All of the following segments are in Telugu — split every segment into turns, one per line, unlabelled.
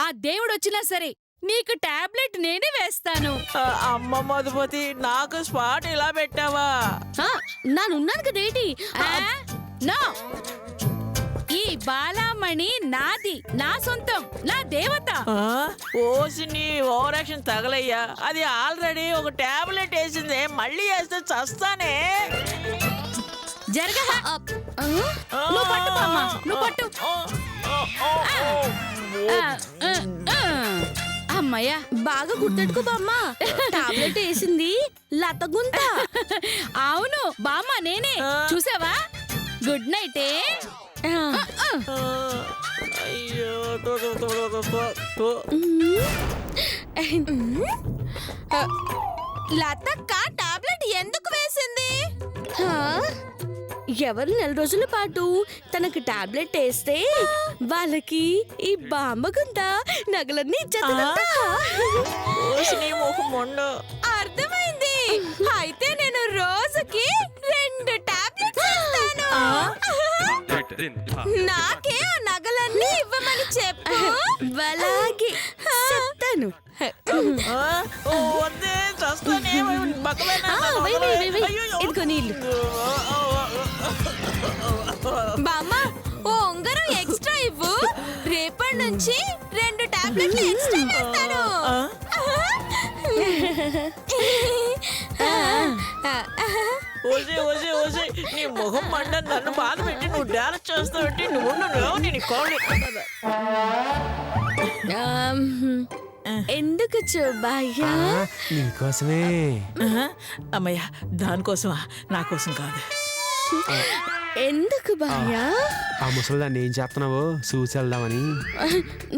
ఆ దేవుడొచ్చినా సరే నీకు టాబ్లెట్ నేనే వేస్తాను.
అమ్మ మధుమతి, నాకు స్పాట్ ఇలా పెట్టావా?
నానున్నాను కదేటి.
నో, ఈ బాలామణి నాది, నా సొంతం, నా దేవత.
ఓసి నీ ఓవర్ యాక్షన్ తగలయ్యా. అది ఆల్రెడీ ఒక టాబ్లెట్ వేసింది, మళ్ళీ వేస్తే చస్తానే.
జరగ నువ్వు పట్టు బామ్మ, నువ్వు పట్టు. అమ్మయ్యా,
బాగా గుర్తెట్టుకో బామ్మ. టాబ్లెట్ వేసింది లతగుంత.
అవును బామ్మ, నేనే. చూసావా? గుడ్ నైటే.
అయ్యో,
లతక్క టాబ్లెట్ ఎందుకు వేసింది? ఎవరు 4 రోజుల పాటు తనకు టాబ్లెట్ వేస్తే వాళ్ళకి ఈ బామ్మగుంత నగలన్నీ ఇచ్చేస్తుందంట. అర్థమైంది. అయితే నేను రోజుకి 2 టాబ్లెట్స్ ఇస్తాను. నాకే ఆ నగలన్నీ ఇవ్వమని చెప్పు. అలాగే చెప్తాను. ఇదిగో నీళ్ళు. బామ్మ, ఓ ఉంగరం ఎక్స్ట్రా ఇవ్వు. రేపటి నుంచి 2 టాబ్లెట్లు ఎక్స్ట్రా వేస్తాను.
నీ ముఖం మండ నన్ను బాధ పెట్టి నువ్వు డాన్స్ చేస్తావు. నువ్వు నేను కాల్.
ఎందుకు చూబాయ్యా?
నీకోసమే.
అమ్మయ్య, దానికోసమా? నా కోసం కాదు.
ఎందుకు బాయ్యా?
ఆ ముసలిదాన్ని ఏం చేస్తున్నావో చూసి వెళ్దామని.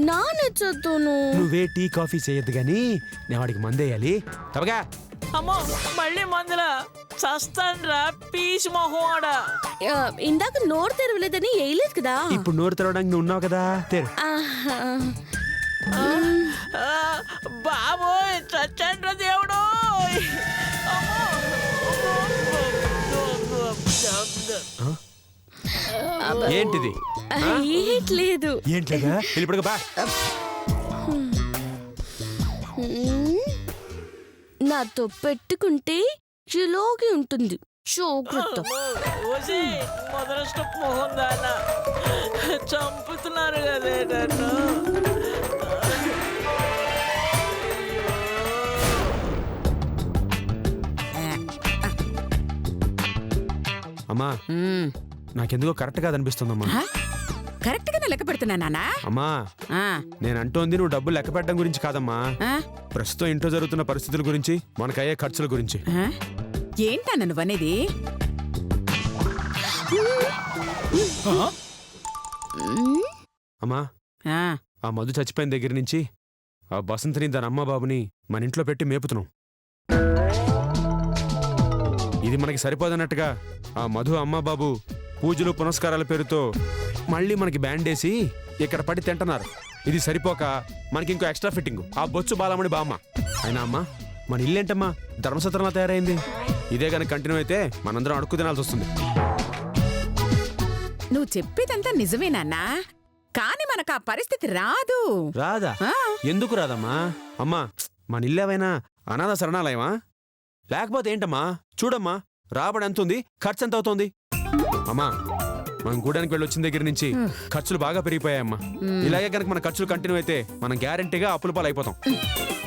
నా నచ్చొద్దును.
నువ్వే టీ కాఫీ చేయొద్దు గాని నేను వాడికి మందేయాలి. తప్పగా.
అమ్మో, మళ్ళీ మందులా? చస్తాన్రా పీస్ మొహోడా.
ఇందాక నోరు తెరవలేదని వేయలేదు కదా.
ఇప్పుడు నోరు తెరవడానికి నువ్వు ఉన్నావు కదా, తెరు.
బాబోయ్, చచ్చండ్రా దేవుడు.
ఏంటిది?
ఏట్లేదు.
ఏంట్లేదా? వెళ్ళిపడుగా బా.
నాతో పెట్టుకుంటే ఇలాగే ఉంటుంది.
మొదలష్ట మొహం దానా చంపుతున్నారు కదే నన్ను.
అమ్మా, నాకెందుకో కరెక్ట్ గా అనిపిస్తుందమ్మా.
కరెక్ట్ గానే లెక్క పెడుతున్నా నాన్నా.
అమ్మా, నేను అంటోంది నువ్వు డబ్బులు లెక్క పెట్టడం గురించి కాదమ్మా. ప్రస్తుతం ఇంట్లో జరుగుతున్న పరిస్థితుల గురించి, మనకయ్యే ఖర్చుల గురించి.
ఏంటన్న నువ్వనేది?
అమ్మా, ఆ మధు చచ్చిపోయిన దగ్గర నుంచి ఆ బసంతిని దాని అమ్మ బాబుని మన ఇంట్లో పెట్టి మేపుతున్నాం. ఇది మనకి సరిపోదన్నట్టుగా ఆ మధు అమ్మ బాబు పూజలు పునస్కారాల పేరుతో మళ్ళీ మనకి బ్యాండేసి ఇక్కడ పడి తింటున్నారు. ఇది సరిపోక మనకి ఇంకో ఎక్స్ట్రా ఫిట్టింగ్ ఆ బొచ్చు బాలమణి బామ్మ. అయినా అమ్మా, మన ఇల్లేంటమ్మా ధర్మసత్రంలా తయారైంది. ఇదే కనుక కంటిన్యూ అయితే మనందరం అడుక్కు తినాల్సి వస్తుంది.
నువ్వు చెప్పేదంతా నిజమే నాన్నా, కానీ మనకు ఆ పరిస్థితి రాదు.
రాదా? ఎందుకు రాదమ్మా? అమ్మా, మన ఇల్లేవైనా అనాథ శరణాలయమా? లేకపోతే ఏంటమ్మా? చూడమ్మా, రాబడి ఎంత ఉంది, ఖర్చు ఎంత అవుతోంది. అమ్మా, మనం గూడానికి వెళ్ళి వచ్చిన దగ్గర నుంచి ఖర్చులు బాగా పెరిగిపోయాయమ్మా. ఇలాగే కనుక మన ఖర్చులు కంటిన్యూ అయితే మనం గ్యారంటీగా అప్పుల పాలు అయిపోతాం.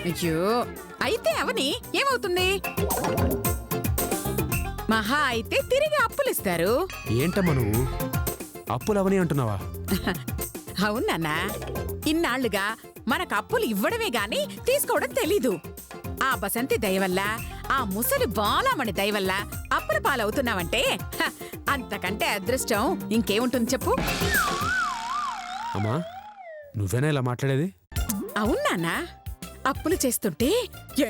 అయ్యో, అయితే అవని ఏమవుతుంది? మహా అయితే తిరిగి అప్పులిస్తారు.
ఏంటమ్మా నువ్వు అప్పులు అవని అంటున్నావా?
అవునన్నా, ఇన్నాళ్లుగా మనకు అప్పులు ఇవ్వడమే గాని తీసుకోవడం తెలీదు. ఆ బసంతి దయవల్ల, ఆ ముసలి బాలమణి దయవల్ల అప్పుల పాలవుతున్నావంటే అంతకంటే అదృష్టం ఇంకేముంటుంది చెప్పు.
అమ్మా, నువ్వేనా ఇలా మాట్లాడేది?
అవునానా, అప్పులు చేస్తుంటే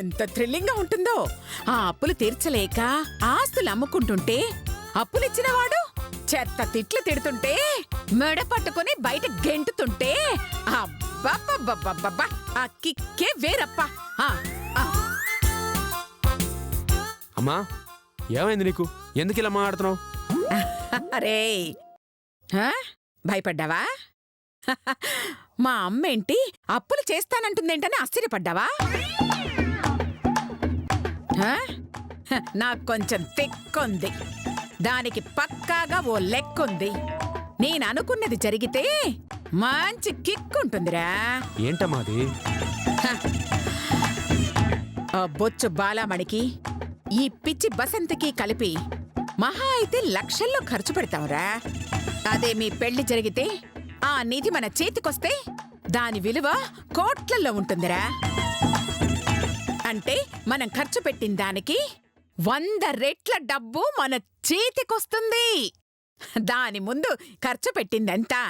ఎంత థ్రిల్లింగ్ గా ఉంటుందో. ఆ అప్పులు తీర్చలేక ఆస్తులు అమ్ముకుంటుంటే అప్పులిచ్చినవాడు చెత్త తిట్లు తిడుతుంటే మెడ పట్టుకుని బయట గెంటుతుంటే అబ్బబ్బబ్బబ్బబ్బా, ఆ కిక్కే వేరప్ప.
అమ్మా, ఏమైంది నీకు? ఎందుకు ఇలా మాట్లాడుతున్నావు?
అరే, భయపడ్డావా? మా అమ్మేంటి అప్పులు చేస్తానంటుందేంటని ఆశ్చర్యపడ్డావా? హ? నాకు కొంచెం తెక్కుంది, దానికి పక్కాగా ఓ లెక్కుంది. నేననుకున్నది జరిగితే మంచి కిక్కుంటుందిరా.
ఏంటమ్మా అది?
ఆ బొచ్చు బాలామణికి ఈ పిచ్చి బసంతికి కలిపి మహా అయితే లక్షల్లో ఖర్చు పెడతావురా. అదే మీ పెళ్లి జరిగితే ఆ నిధి మన చేతికొస్తే దాని విలువ కోట్లల్లో ఉంటుందిరా. అంటే మనం ఖర్చు పెట్టిన దానికి 100 రెట్ల డబ్బు మన చేతికొస్తుంది. దాని ముందు ఖర్చు పెట్టిందంతా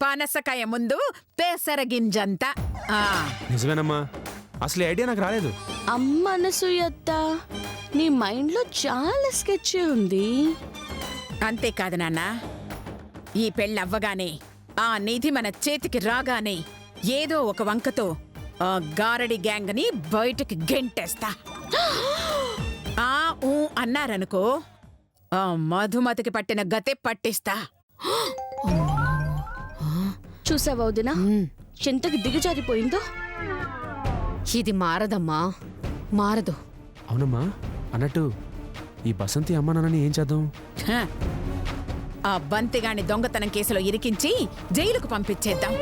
పానసకాయ ముందు పేసరగింజంతా.
నిజమేనమ్మా, అసలు ఈ ఐడియా నాకు రాలేదు.
అమ్మ అనసూయత్త, నీ మైండ్లో చాలా స్కెచ్ ఉంది.
అంతేకాదు నాన్న, ఈ పెళ్ళవ్వగానే ఆ నిధి మన చేతికి రాగానే ఏదో ఒక వంకతో ఆ గారడి గ్యాంగ్ని బయటికి గెంటేస్తా. ఆ ఊ అన్నారనుకో, ఆ మధుమతికి పట్టిన గతే పట్టిస్తా.
చూసావా వదినా, ఎంతకి దిగజారిపోయిందో.
ఇది మారదమ్మా, మారదు.
అవునమ్మా, అన్నట్టు ఈ బసంతి అమ్మ నాన్నని ఏం చేద్దాం?
హ, ఆ బంతిగాని దొంగతనం కేసులో ఇరికించి జైలుకు పంపించేద్దాం.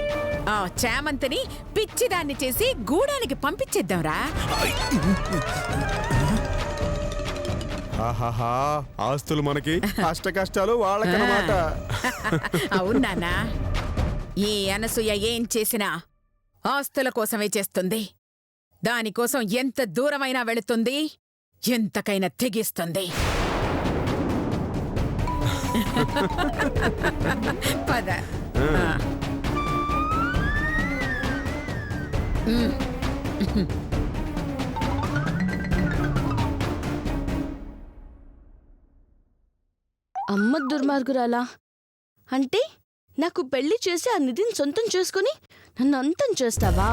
ఆ చామంతిని పిచ్చిదాన్ని చేసి గూడానికి పంపించేద్దాంరా.
ఆహాహా, ఆస్తులు మనకి, అష్ట కష్టాలు వాళ్ళకన్నమాట.
అవునానా, ఈ అనసూయ ఏం చేసినా ఆస్తుల కోసమే చేస్తుంది. దానికోసం ఎంత దూరమైనా వెళుతుంది, ఎంతకైనా తెగిస్తుంది. పద.
అమ్మ దుర్మార్గురాలా. అంటే నాకు పెళ్లి చేసి ఆ నిధిని సొంతం చేసుకుని నన్ను అంతం చేస్తావా?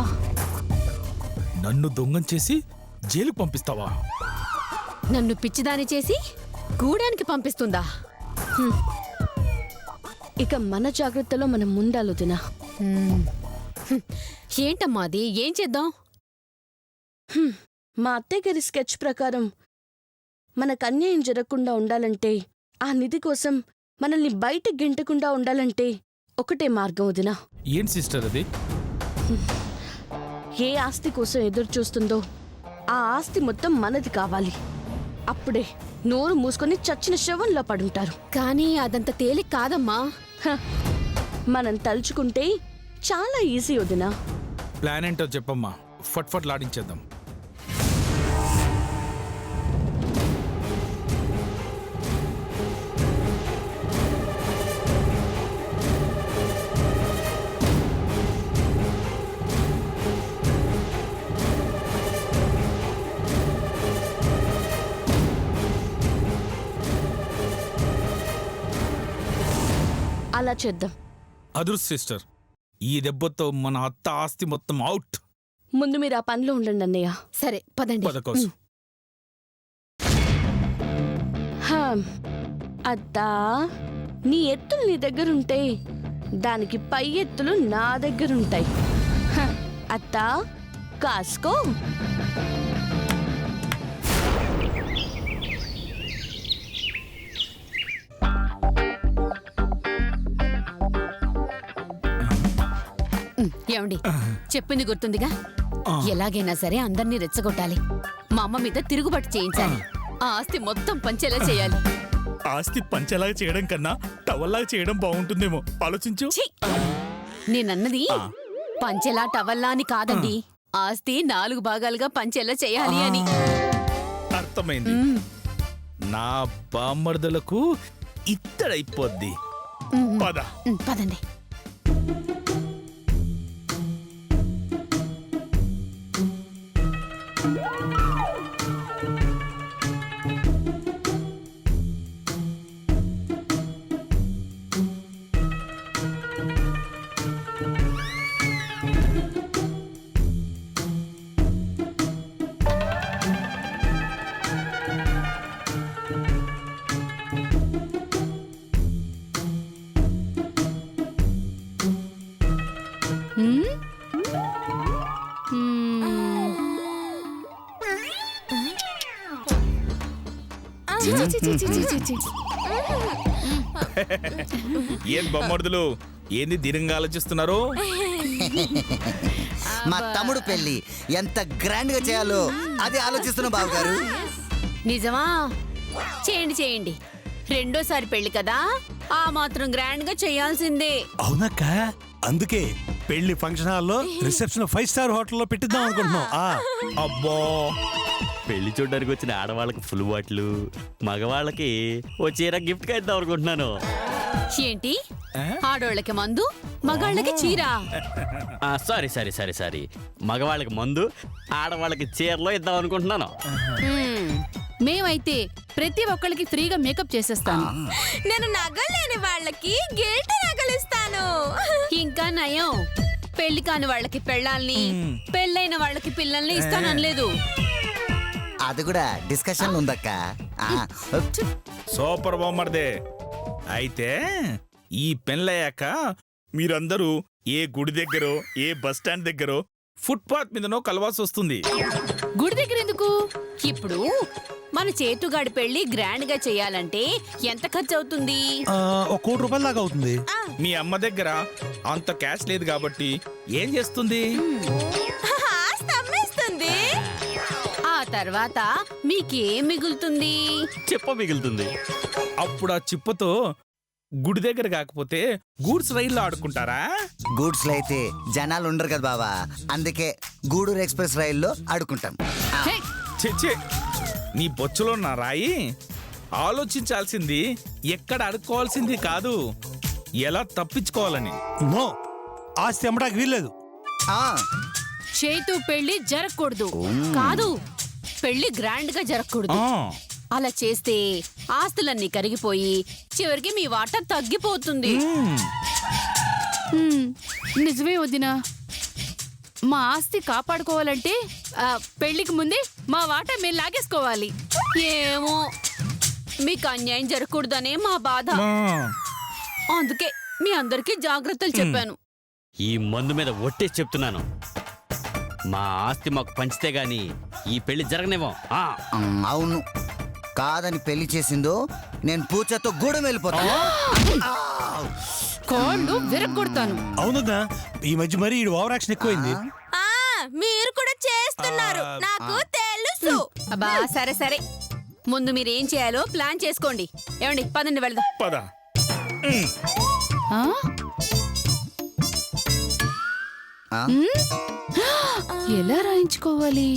నన్ను దొంగం చేసి జైలుకు పంపిస్తావా?
నన్ను పిచ్చిదాని చేసి గూడానికి పంపిస్తుందా?
ఇక మన జాగ్రత్తలో మనం ముందాలు వదినా.
ఏంటమ్మా అది? ఏం చేద్దాం?
మా అత్తయ్య గారి స్కెచ్ ప్రకారం మనకు అన్యాయం జరగకుండా ఉండాలంటే, ఆ నిధి కోసం మనల్ని బయట గెంటకుండా ఉండాలంటే ఒకటే మార్గం వదినా.
ఏం సిస్టర్ అది?
ఏ ఆస్తి కోసం ఎదురు చూస్తుందో ఆ ఆస్తి మొత్తం మనది కావాలి. అప్పుడే నోరు మూసుకొని చచ్చిన శవంలో పడుంటారు.
కానీ అదంత తేలిక కాదమ్మా.
హ, మనం తలుచుకుంటే చాలా ఈజీ వదినా.
ప్లాన్ ఏంటో చెప్పమ్మా, ఫట్ ఫట్ లాడించేద్దాం.
అలా చేద్దాం.
అదురు సిస్టర్, ఈ దెబ్బతో మన అత్త ఆస్తి మొత్తం అవుట్.
ముందు మీరు ఆ పనిలో ఉండండి అన్నయ్య.
సరే పదండి.
పదకోసం
అత్తా, నీ ఎత్తులు నీ దగ్గరుంటే దానికి పై ఎత్తులు నా దగ్గరుంటాయి. అత్తా, కాసుకో.
ఏమండి, చెప్పింది గుర్తుందిగా? ఎలాగైనా సరే అందర్నీ రెచ్చగొట్టాలి. మా అమ్మ మీద తిరుగుబాటు చేయించాలి. ఆ ఆస్తి మొత్తం పంచేలా చేయాలి.
ఆస్తి పంచేలాగా చేయడం కన్నా టవల్లాగా చేయడం బాగుంటుందేమో, ఆలోచించు.
ఛీ! నేనన్నది పంచెలా టవల్లా అని కాదండి, ఆస్తి 4 భాగాలుగా పంచేలా చేయాలి అని.
అర్థమైంది. నా బామ్మర్దులకు ఇత్తడైపోద్ది. పద.
పదండి.
ఏం బొమ్మర్దులు ఏంది దీర్ఘంగా ఆలోచిస్తున్నారు?
మా తమ్ముడు పెళ్లి ఎంత గ్రాండ్ గా చేయాలో అది ఆలోచిస్తున్నా బాబు గారు.
నిజమా? చేయండి చేయండి. రెండోసారి పెళ్లి కదా, ఆ మాత్రం గ్రాండ్ గా చేయాల్సిందే.
అవునక్క, అందుకే పెళ్లి ఫంక్షన్ హాల్లో రిసెప్షన్ 5 స్టార్ హోటల్లో పెట్టిద్దాం అనుకుంటున్నాం.
అబ్బో,
పెళ్లి చూడడానికి వచ్చిన ఆడవాళ్ళకి ఫుల్ బాటిల్, మగవాళ్ళకి ఓ చీర గిఫ్ట్ గా ఇద్దాం అనుకుంటున్నాను.
ఏంటి? ఆడోళ్ళకి మందు, మగాళ్ళకి చీర?
సారీ సారీ సారీ సారీ, మగవాళ్ళకి మందు, ఆడవాళ్ళకి చీరలో ఇద్దాం అనుకుంటున్నాను.
మేమైతే ప్రతి ఒక్కళ్ళకి ఫ్రీగా మేకప్ చేసేస్తాను.
నేను నగలు లేని వాళ్ళకి గిల్ట్ నగలిస్తాను.
ఇంకా నయం, పెళ్లి కాని వాళ్ళకి పెళ్ళాల్ని, పెళ్ళైన వాళ్ళకి పిల్లల్ని ఇస్తాననలేదు.
అది కూడా డిస్కషన్ ఉందక్క.
సూపర్ బొమ్మర్దే. అయితే ఈ పెళ్ళయ్యాక మీరందరూ ఏ గుడి దగ్గరో ఏ బస్ స్టాండ్ దగ్గరో ఫుట్పాత్ మీదనో కలవాల్సి వస్తుంది.
గుడి దగ్గర ఎందుకు? ఇప్పుడు మన చేతుగాడి పెళ్లి గ్రాండ్ గా చేయాలంటే ఎంత ఖర్చు అవుతుంది?
1 కోటి రూపాయల దాకా అవుతుంది.
మీ అమ్మ దగ్గర అంత క్యాష్ లేదు కాబట్టి ఏం చేస్తుంది?
అమ్మేస్తుంది.
ఆ తర్వాత మీకేం మిగులుతుంది?
చెప్ప మిగులుతుంది.
అప్పుడు ఆ చిప్పతో గుడి దగ్గర కాకపోతే గూడ్స్ రైల్లో ఆడుకుంటారా?
గూడ్స్ లో అయితే జనాలు ఉండరు కదా బాబా, అందుకే గూడూరు ఎక్స్ప్రెస్ రైల్లో ఆడుకుంటాం.
హే!
చెచ్చే, నీ బొచ్చులో నా రాయి. ఆలోచించాల్సింది ఎక్కడ అడుక్కోవాల్సింది కాదు, ఎలా తప్పించుకోవాలని.
నో, ఆస్తి అమ్మడానికి వీల్లేదు.
ఆ,
చేతు పెళ్లి జరగకూడదు. కాదు, పెళ్లి గ్రాండ్ గా జరగకూడదు.
ఆ,
అలా చేస్తే ఆస్తులన్నీ కరిగిపోయి చివరికి మీ వాటా తగ్గిపోతుంది. నిజమే వదినా, మా ఆస్తి కాపాడుకోవాలంటే పెళ్లికి ముందే మా వాటా మేము లాగేసుకోవాలి. ఏమో, మీకు అన్యాయం జరగకూడదనే మా బాధ. అందుకే మీ అందరికీ జాగ్రత్తలు చెప్పాను.
ఈ మందు మీద ఒట్టేసి చెప్తున్నాను, మా ఆస్తి మాకు పంచితే గాని ఈ పెళ్లి జరగనివ్వం.
అవును, కాదని పెళ్లి చేసిందో నేను పూచతో గూడెం వెళ్ళిపోతాను.
కోళ్ళు విరగొడతాను.
అవునదా, ఈ మధ్య మరి ఈ ఓవర్ యాక్షన్ ఎక్కువైంది.
మీరు కూడా చేస్తున్నారు, నాకు తెలుసు.
అబ్బా సరే సరే, ముందు మీరేం చేయాలో ప్లాన్ చేసుకోండి. ఏమండి, పదండి వెళ్దాం.
పద.
ఆ?
ఆ?
ఎలా రాయించుకోవాలి?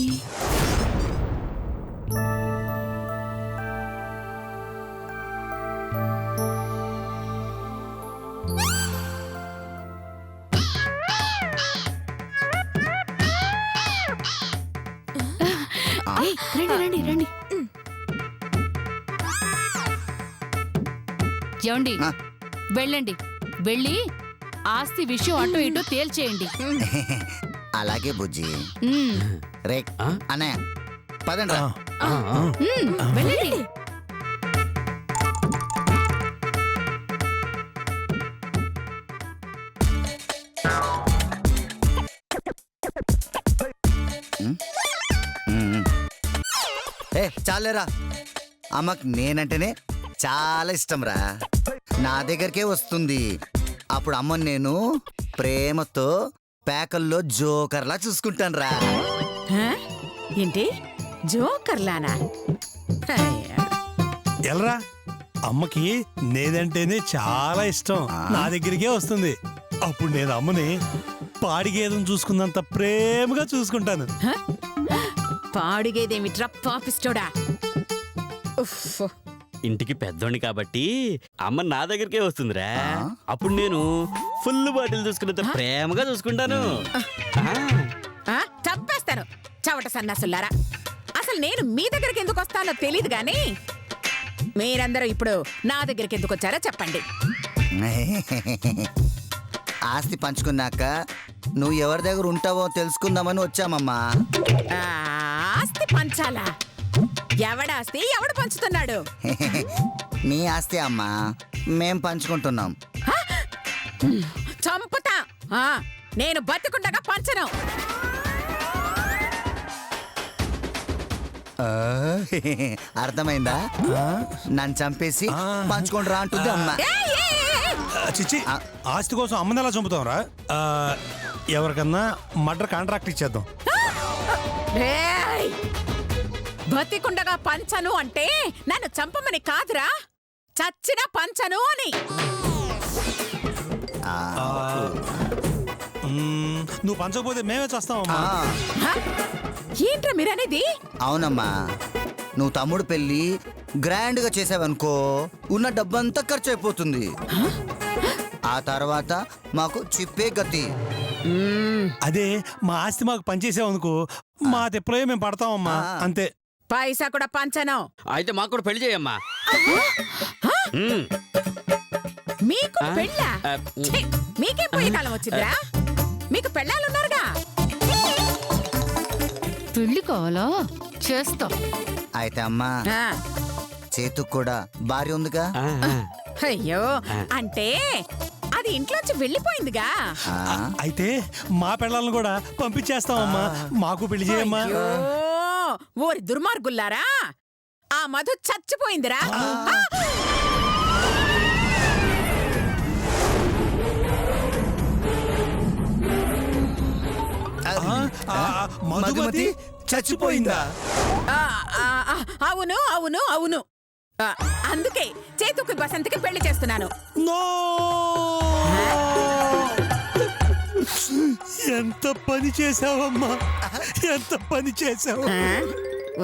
రండి రండి రండి. ఏమండి,
ఆ.
వెళ్ళండి, వెళ్ళి ఆస్తి విషయం అటో ఇటో తేల్చేయండి.
అలాగే బుజ్జి.
ఉమ్,
రే అన్నయ్య, పదండి రా.
వెళ్ళండి.
చాలేరా, అమ్మకి నేనంటేనే చాలా ఇష్టం రా. నా దగ్గరకే వస్తుంది. అప్పుడు అమ్మని నేను ప్రేమతో పేకల్లో జోకర్లా చూసుకుంటాను రా.
ఏంటి జోకర్లానా?
ఎల్రా, అమ్మకి నేనంటేనే చాలా ఇష్టం. నా దగ్గరికే వస్తుంది. అప్పుడు నేను అమ్మని పాడిగేదం చూసుకున్నంత ప్రేమగా చూసుకుంటాను.
పాడిగేదేమిట్రా పాపిస్టోడా?
ఇంటికి పెద్దోడిని కాబట్టి అమ్మ నా దగ్గరికే వస్తుందిరా. అప్పుడు నేను ఫుల్ బాటిల్ చూసుకున్నంత ప్రేమగా చూసుకుంటాను.
చంపేస్తాను చవట సన్నాసులారా. అసలు నేను మీ దగ్గరికి ఎందుకు వస్తానో తెలీదు గాని మీరందరూ ఇప్పుడు నా దగ్గరికి ఎందుకు వచ్చారో చెప్పండి.
ఆస్తి పంచుకున్నాక నువ్వు ఎవరి దగ్గర ఉంటావో తెలుసుకుందామని వచ్చామమ్మా.
ఆస్తి పంచాలా? ఎవడాస్తి ఎవడు పంచుతున్నాడు?
నీ ఆస్తి అమ్మా, మేం పంచుకుంటున్నాం.
చంపుతా. నేను బతికుండగా పంచను.
ఆ, అర్థమైందా? నన్ను చంపేసి పంచుకోండి రా అంటుంది అమ్మ.
చిచ్చి ఆస్తి కోసం అమ్మని ఎలా చంపుతాంరా? ఎవరికన్నా మర్డర్ కాంట్రాక్ట్ ఇచ్చేద్దాం.
రేయ్! బతికుండగా పంచను అంటే నన్ను చంపమని కాదురా, చచ్చిన పంచను అని.
నువ్వు పంచకపోతే మేమే చేస్తామమ్మా.
హ? ఏంట్రా మీరనేది?
అవునమ్మా, నువ్వు తమ్ముడు పెళ్ళి గ్రాండ్ గా చేసావనుకో ఉన్న డబ్బంతా ఖర్చు అయిపోతుంది. ఆ తర్వాత మాకు చిప్పే గతి.
అదే మా ఆస్తి మాకు పనిచేసావనుకో మా తిప్పలో మేము పడతామమ్మా, అంతే.
పైసా కూడా పంచను.
అయితే మాకు కూడా పెళ్లి చేయమ్మా.
మీకు పెళ్ళా? ఛీ, మీకేం పోయే కాలం వచ్చిందిరా? మీకు పెళ్ళాలున్నారుగా.
పెళ్లి కావాలా? చేస్తా.
అయితే అమ్మా,
ఆ,
చేతుకు కూడా భార్య ఉందిగా.
అయ్యో, అంటే అది ఇంట్లోంచి వెళ్ళిపోయిందిగా.
ఆ,
అయితే మా పిల్లలను కూడా పంపించేస్తామమ్మా, మాకు పెళ్లి చేయమ్మా.
అయ్యో, ఓరి దుర్మార్గుల్లారా, ఆ మధు చచ్చిపోయిందిరా. ఆ!
మధుమతి చచ్చిపోయిందా?
ఆ, ఆ, ఆ, అవును అవును అవును. ఆ, అందుకే చేతుకి బసంతికి పెళ్లి చేస్తున్నాను.
నో! ఎంత పని చేసావమ్మా, ఎంత పని చేసావు.
ఆ,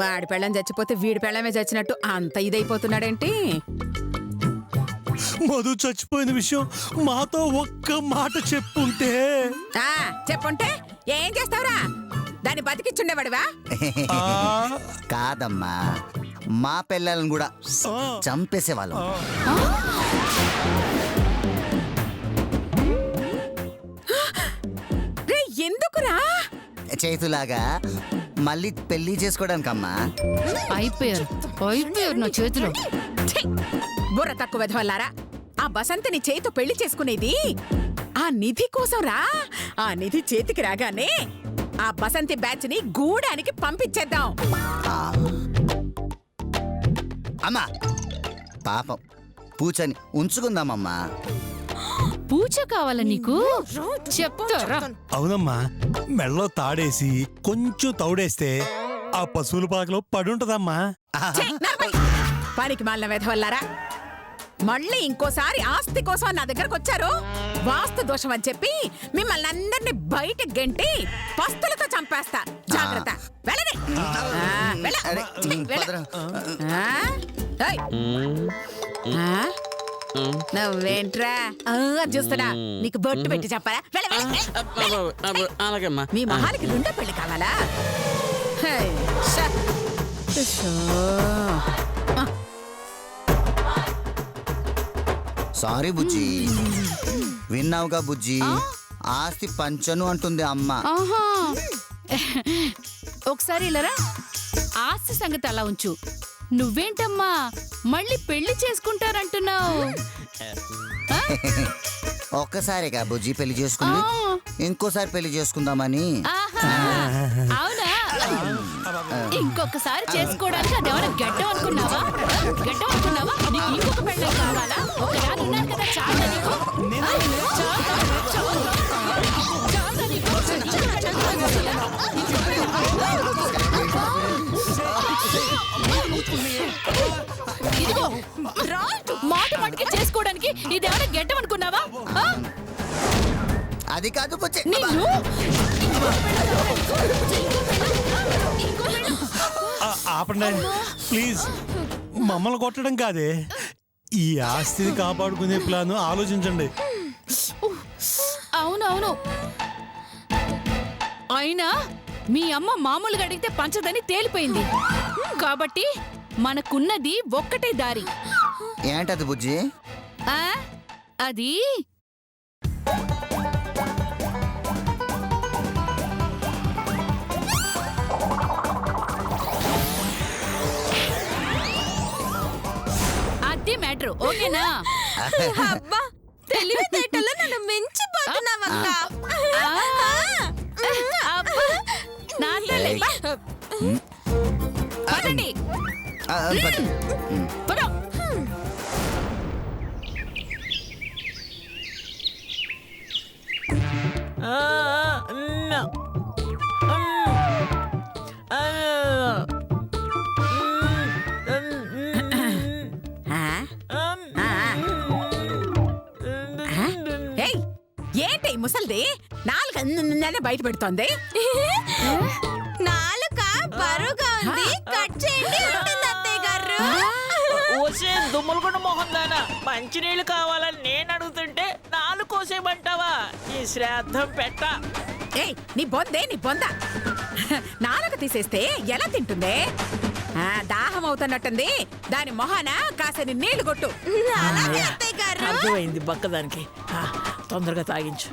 వాడి పెళ్ళం చచ్చిపోతే వీడి పెళ్ళమే చచ్చినట్టు అంత ఇదైపోతున్నాడేంటి?
మధు చచ్చిపోయిన విషయం మాతో ఒక్క మాట చెప్పుంటే.
ఆ, చెప్పుంటే ఏం చేస్తావురా? దాన్ని బతికిచ్చుండేవాడివా?
ఆ,
కాదమ్మా, మా పిల్లలను కూడా చంపేసేవాళ్ళం.
రే, ఎందుకురా?
చేతులాగా మళ్ళీ పెళ్లి చేసుకోవడానికమ్మా.
అయిపోయారు నా చేతిలో.
ఛీ! బుర్ర తక్కువ వెధవల్లారా, ఆ బసంతిని చేతు పెళ్లి చేసుకునేది ఆ నిధి కోసం రా. ఆ నిధి చేతికి రాగానే ఆ బసంతి బ్యాచ్ ని గూడానికి పంపించేద్దాం.
అమ్మా, పాపం పూచని ఉంచుకుందామమ్మా.
పూజ కావాలా నీకు? చెప్తారా?
అవునమ్మా, మెళ్ళలో తాడేసి కొంచెం తౌడేస్తే ఆ పశువుల పాకలో పడుంటదమ్మా.
ఛీ, నడవయ్. పనికి మాలిన వెధవల్లారా, మళ్ళీ ఇంకోసారి ఆస్తి కోసం నా దగ్గరకు వచ్చారు, వాస్తు దోషం అని చెప్పి మిమ్మల్ని అందరినీ బయట గెంటి పస్తులతో చంపేస్తా. జాగ్రత్త. వెళ్ళని. వెళ్ళ.
అరే,
వెళ్ళ.
పదరా.
ఆ? ఏయ్. ఆ? నువ్వేంట్రా చూస్తున్నా? నీకు బొట్టు పెట్టి చెప్పాలా? వెళ్ళ, వెళ్ళ, వెళ్ళ.
అలాగమ్మా.
మీ మొహానికి రెండో పెళ్లి కావాలా? హే, షా. షో. ఆ.
సారీ బుజ్జి, విన్నావుగా బుజ్జి, ఆస్తి పంచను అంటుంది అమ్మ.
ఆహా. ఒకసారి ఇలారా, ఆస్తి సంగతి అలా ఉంచు. నువ్వేంటమ్మా మళ్ళీ పెళ్లి చేసుకుంటారంటున్నావు?
ఒక్కసారిగా బుజ్జి పెళ్లి చేసుకుంది, ఇంకోసారి పెళ్లి చేసుకుందామని.
ఆహా. అవునా? ఇంకొకసారి చేసుకోవడానికి అదేమన్నా గడ్డం అనుకున్నావా? గడ్డం అనుకున్నావా? నీకు ఇంకొక పెళ్ళం కావాలా? ఒకదాని ఉన్నారు కదా, చాలా నీకు. ఇదిగో మాట మాటకి చేసుకోవడానికి ఇదేమన్నా గడ్డం అనుకున్నావా?
అది కాదు బుజ్జి.
నిన్ను
ఆపండి ప్లీజ్, మమ్మల్ని కొట్టడం కాదే, ఈ ఆస్తిని కాపాడుకునే ప్లాన్ ఆలోచించండి.
అవునవును. అయినా మీ అమ్మ మామూలుగా అడిగితే పంచదని తేలిపోయింది కాబట్టి మనకున్నది ఒక్కటే దారి.
ఏంటది బుజ్జి?
ఆ అది అది మ్యాటర్. ఓకేనా?
అబ్బా, తెలివితేటలో నన్ను మించిపోతున్నావక్క.
నా తల్లి.
పట్టు.
పద. ఆ? ఏయ్, ఏంటి ఈ ముసల్ది నాలుగు బయట పెడుతోంది?
నాలుక బరువుగా ఉంది కట్ చేయండి ఉంటుంది అత్తయ్య గారు.
వచ్చే దుమ్ములకొండ మొహం దానా మంచినీళ్ళు కావాలని నేను అడుగుతుంటే నాలుగు కోసేమంటావా? ఈ శ్రాద్ధం పెట్ట.
ఏయ్, నీ బొంద నాలుక తీసేస్తే ఎలా తింటుందే? దాహం అవుతున్నట్టుంది. దాని మొహాన కాసని నీళ్లు కొట్టు.
అలాగే అత్తయ్య గారు.
అర్థమైంది బక్కదానికి. తొందరగా తాగించు.